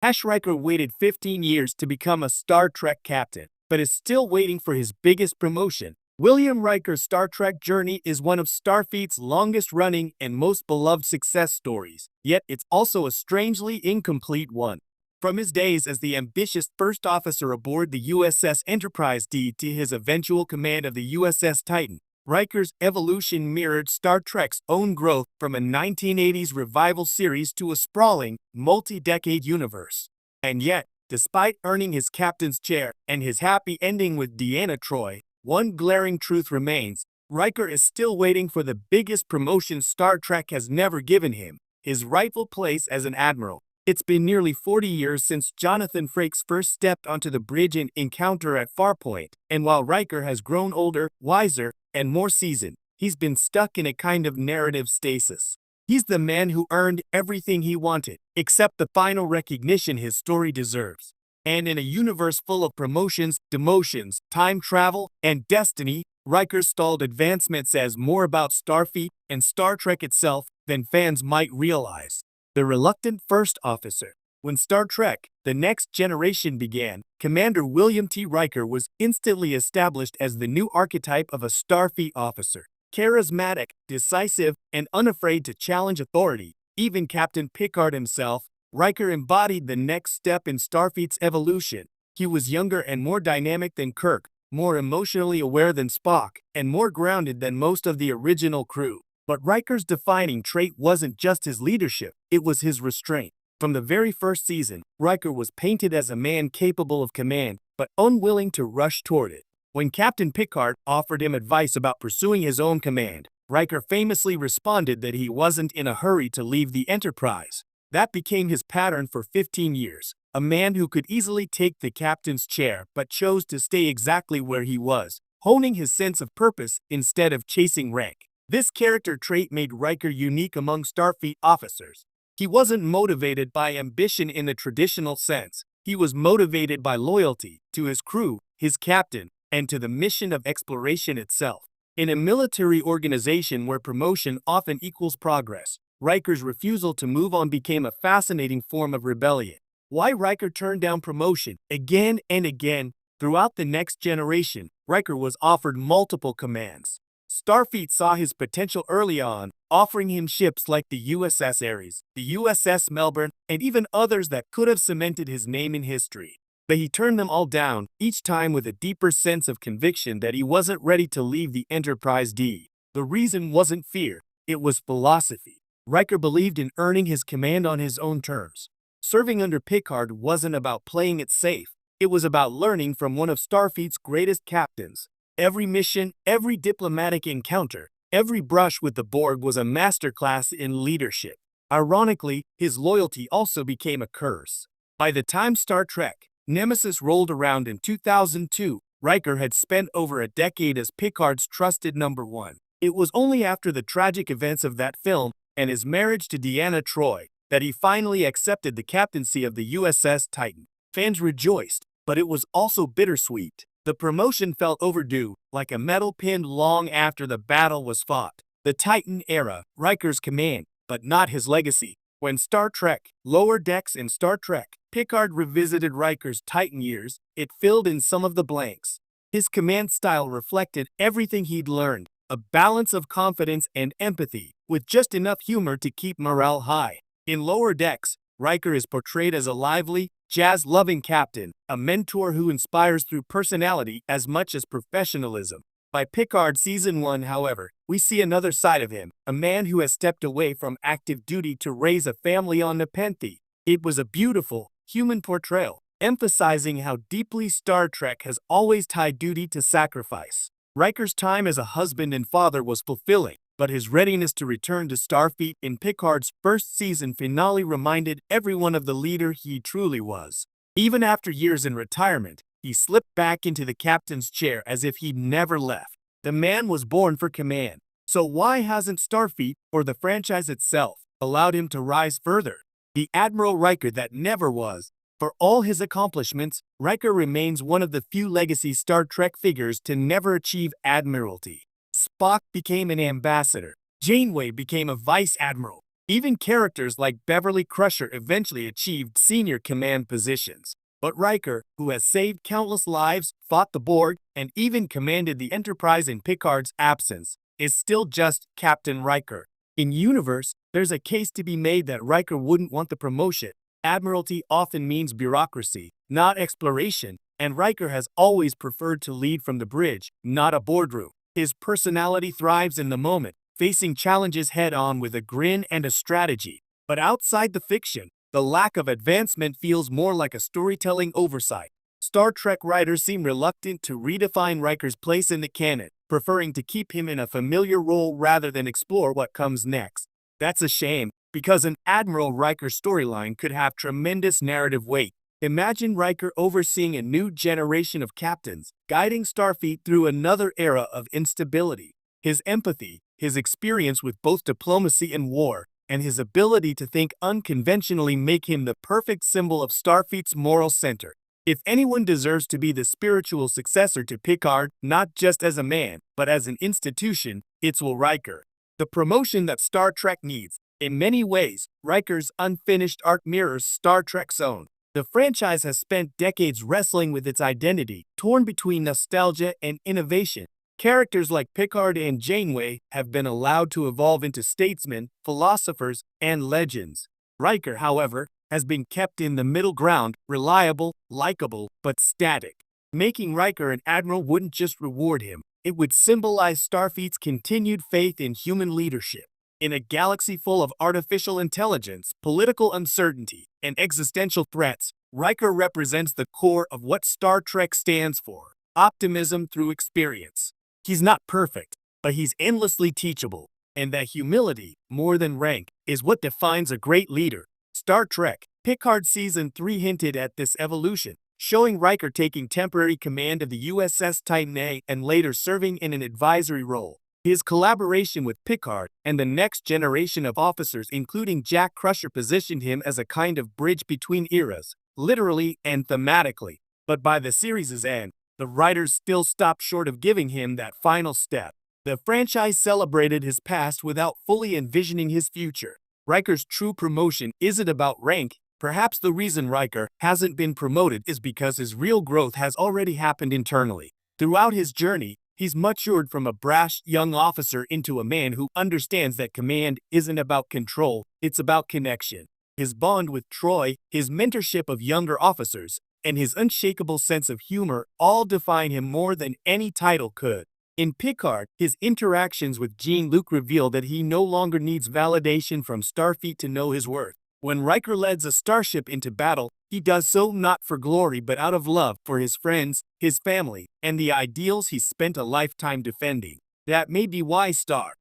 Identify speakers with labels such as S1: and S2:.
S1: Ash Riker waited 15 years to become a Star Trek captain, but is still waiting for his biggest promotion. William Riker's Star Trek journey is one of Starfleet's longest-running and most beloved success stories, yet it's also a strangely incomplete one. From his days as the ambitious first officer aboard the USS Enterprise D to his eventual command of the USS Titan, Riker's evolution mirrored Star Trek's own growth from a 1980s revival series to a sprawling, multi-decade universe. And yet, despite earning his captain's chair and his happy ending with Deanna Troi, one glaring truth remains: Riker is still waiting for the biggest promotion Star Trek has never given him, his rightful place as an admiral. It's been nearly 40 years since Jonathan Frakes first stepped onto the bridge in Encounter at Farpoint, and while Riker has grown older, wiser, and more seasoned, he's been stuck in a kind of narrative stasis. He's the man who earned everything he wanted, except the final recognition his story deserves. And in a universe full of promotions, demotions, time travel, and destiny, Riker's stalled advancement says more about Starfleet and Star Trek itself than fans might realize. The reluctant first officer. When Star Trek: The Next Generation began, Commander William T. Riker was instantly established as the new archetype of a Starfleet officer. Charismatic, decisive, and unafraid to challenge authority, even Captain Picard himself, Riker embodied the next step in Starfleet's evolution. He was younger and more dynamic than Kirk, more emotionally aware than Spock, and more grounded than most of the original crew. But Riker's defining trait wasn't just his leadership, it was his restraint. From the very first season, Riker was painted as a man capable of command, but unwilling to rush toward it. When Captain Picard offered him advice about pursuing his own command, Riker famously responded that he wasn't in a hurry to leave the Enterprise. That became his pattern for 15 years, a man who could easily take the captain's chair but chose to stay exactly where he was, honing his sense of purpose instead of chasing rank. This character trait made Riker unique among Starfleet officers. He wasn't motivated by ambition in the traditional sense. He was motivated by loyalty to his crew, his captain, and to the mission of exploration itself. In a military organization where promotion often equals progress, Riker's refusal to move on became a fascinating form of rebellion. Why Riker turned down promotion again and again? Throughout The Next Generation, Riker was offered multiple commands. Starfleet saw his potential early on, offering him ships like the USS Ares, the USS Melbourne, and even others that could have cemented his name in history. But he turned them all down, each time with a deeper sense of conviction that he wasn't ready to leave the Enterprise D. The reason wasn't fear, it was philosophy. Riker believed in earning his command on his own terms. Serving under Picard wasn't about playing it safe, it was about learning from one of Starfleet's greatest captains. Every mission, every diplomatic encounter, every brush with the Borg was a masterclass in leadership. Ironically, his loyalty also became a curse. By the time Star Trek: Nemesis rolled around in 2002, Riker had spent over a decade as Picard's trusted number one. It was only after the tragic events of that film and his marriage to Deanna Troi that he finally accepted the captaincy of the USS Titan. Fans rejoiced, but it was also bittersweet. The promotion felt overdue, like a metal pinned long after the battle was fought. The Titan era, Riker's command, but not his legacy. When Star Trek: Lower Decks and Star Trek: Picard revisited Riker's Titan years, it filled in some of the blanks. His command style reflected everything he'd learned, a balance of confidence and empathy, with just enough humor to keep morale high. In Lower Decks, Riker is portrayed as a lively, jazz-loving captain, a mentor who inspires through personality as much as professionalism. By Picard Season 1, however, we see another side of him, a man who has stepped away from active duty to raise a family on Nepenthe. It was a beautiful, human portrayal, emphasizing how deeply Star Trek has always tied duty to sacrifice. Riker's time as a husband and father was fulfilling, but his readiness to return to Starfleet in Picard's first season finale reminded everyone of the leader he truly was. Even after years in retirement, he slipped back into the captain's chair as if he'd never left. The man was born for command. So why hasn't Starfleet, or the franchise itself, allowed him to rise further? The Admiral Riker that never was. For all his accomplishments, Riker remains one of the few legacy Star Trek figures to never achieve admiralty. Spock became an ambassador. Janeway became a vice admiral. Even characters like Beverly Crusher eventually achieved senior command positions. But Riker, who has saved countless lives, fought the Borg, and even commanded the Enterprise in Picard's absence, is still just Captain Riker. In universe, there's a case to be made that Riker wouldn't want the promotion. Admiralty often means bureaucracy, not exploration, and Riker has always preferred to lead from the bridge, not a boardroom. His personality thrives in the moment, facing challenges head-on with a grin and a strategy. But outside the fiction, the lack of advancement feels more like a storytelling oversight. Star Trek writers seem reluctant to redefine Riker's place in the canon, preferring to keep him in a familiar role rather than explore what comes next. That's a shame, because an Admiral Riker storyline could have tremendous narrative weight. Imagine Riker overseeing a new generation of captains, guiding Starfleet through another era of instability. His empathy, his experience with both diplomacy and war, and his ability to think unconventionally make him the perfect symbol of Starfleet's moral center. If anyone deserves to be the spiritual successor to Picard, not just as a man, but as an institution, it's Will Riker. The promotion that Star Trek needs. In many ways, Riker's unfinished arc mirrors Star Trek's own. The franchise has spent decades wrestling with its identity, torn between nostalgia and innovation. Characters like Picard and Janeway have been allowed to evolve into statesmen, philosophers, and legends. Riker, however, has been kept in the middle ground, reliable, likable, but static. Making Riker an admiral wouldn't just reward him, it would symbolize Starfleet's continued faith in human leadership. In a galaxy full of artificial intelligence, political uncertainty, and existential threats, Riker represents the core of what Star Trek stands for: optimism through experience. He's not perfect, but he's endlessly teachable, and that humility, more than rank, is what defines a great leader. Star Trek Picard Season 3 hinted at this evolution, showing Riker taking temporary command of the USS Titan A and later serving in an advisory role. His collaboration with Picard and the next generation of officers, including Jack Crusher, positioned him as a kind of bridge between eras, literally and thematically. But by the series' end, the writers still stopped short of giving him that final step. The franchise celebrated his past without fully envisioning his future. Riker's true promotion isn't about rank. Perhaps the reason Riker hasn't been promoted is because his real growth has already happened internally. Throughout his journey, he's matured from a brash young officer into a man who understands that command isn't about control, it's about connection. His bond with Troi, his mentorship of younger officers, and his unshakable sense of humor all define him more than any title could. In Picard, his interactions with Jean-Luc reveal that he no longer needs validation from Starfleet to know his worth. When Riker leads a starship into battle, he does so not for glory but out of love for his friends, his family, and the ideals he spent a lifetime defending. That may be why Star